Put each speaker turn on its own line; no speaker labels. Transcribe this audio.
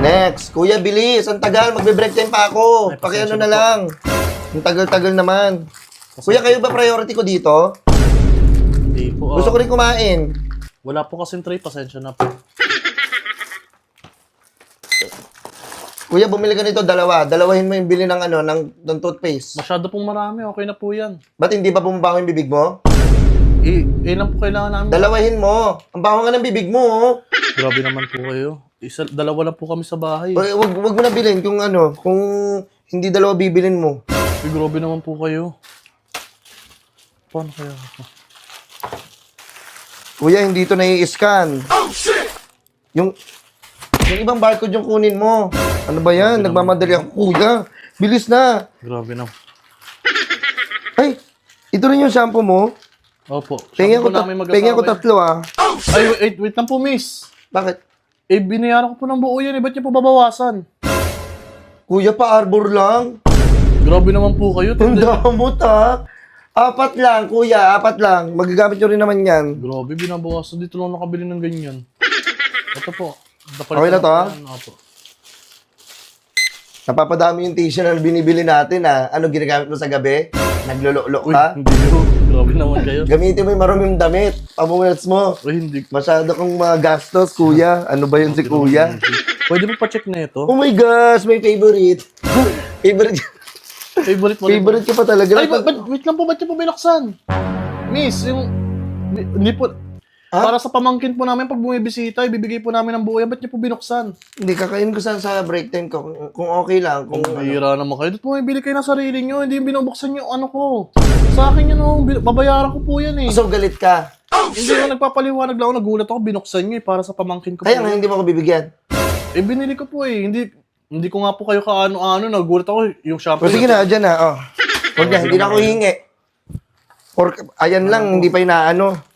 Next. Kuya, bilis. Ang tagal. Magbe-break time pa ako.
Ay,
Pakiano
pasensya
na
na po.
lang. Ang tagal-tagal naman. Kuya, kayo ba priority ko dito?
Hindi po.
Gusto ko rin kumain.
Wala po kasing tray, pasensya na po.
Kuya, bumili ka nito, dalawa. Dalawahin mo yung bili ng ng toothpaste.
Masyado pong marami, okay na po yan.
Ba't hindi pa bumabaho yung bibig mo?
Ilan po kailangan namin?
Dalawahin mo. Ang baho nga ng bibig mo, oh.
Grabe naman po kayo. Dalawa lang po kami sa bahay.
Wag mo na bilhin kung kung hindi dalawa bibilin mo.
Uy, grabe naman po kayo. Paano kaya ako?
Kuya, hindi ito nai-scan. Oh, shit! Yung ibang barcode yung kunin mo. Ano ba yan? Nagmamadali ako. Kuya, bilis na.
Grabe na.
Ay, ito rin yung shampoo mo.
Opo.
Pengen
Sabi
ko,
po namin
pengen ko
mag-asawa
tatlo, ah.
eh. Ay, wait lang po, miss.
Bakit?
Binayaran ko po ng buo yan. Ba't niyo po babawasan?
Kuya, pa-arbor lang.
Grabe naman po kayo.
Ang damot, ha? 4 lang, kuya. 4 lang. Magagamit nyo rin naman yan.
Grabe, binabawasan. Dito lang nakabili ng ganyan. Ito po.
Okay na to, ha?
Opo.
Napapadami yung tissue na binibili natin, ha? Ano ginagamit mo sa gabi? Naglulok
Uy,
ka?
hindi ko. Grabe naman kayo.
Gamitin mo yung maruming damit. Pamuwets mo.
Uy, hindi.
Masyado kang magastos, kuya. Ano ba yun si kuya?
Pwede mo pa-check na ito?
Oh my gosh, may favorite. favorite.
Favorite mo.
Favorite ka pa talaga.
Ay, wait lang po. Ba't niyo po binuksan? Miss, yung... Hindi po...
Ha?
Para sa pamangkin po namin, pag bumibisita, ibibigay po namin ng buo yan. Ba't niyo po binuksan?
Hindi, kakain ko sa break time ko. Kung okay lang. Kung
Kung mahira naman kayo, doon bumibili kayo ng sarili nyo. Hindi yung binubuksan yung ano ko. Sa akin yun, babayaran ko po yan eh.
So, galit ka.
Hindi ko nagpapaliwanag lang ako, nagulat ako, binuksan nyo eh, para sa pamangkin ko
Kaya
po.
nga, hindi mo ako bibigyan.
Eh, binili ko po eh. Hindi ko nga po kayo kaano-ano, nagulat ako yung shampoo.
O sige na, dyan na. Oh. Huwag na, hindi na ako hingi. Or, ayan lang, hindi pa inaano.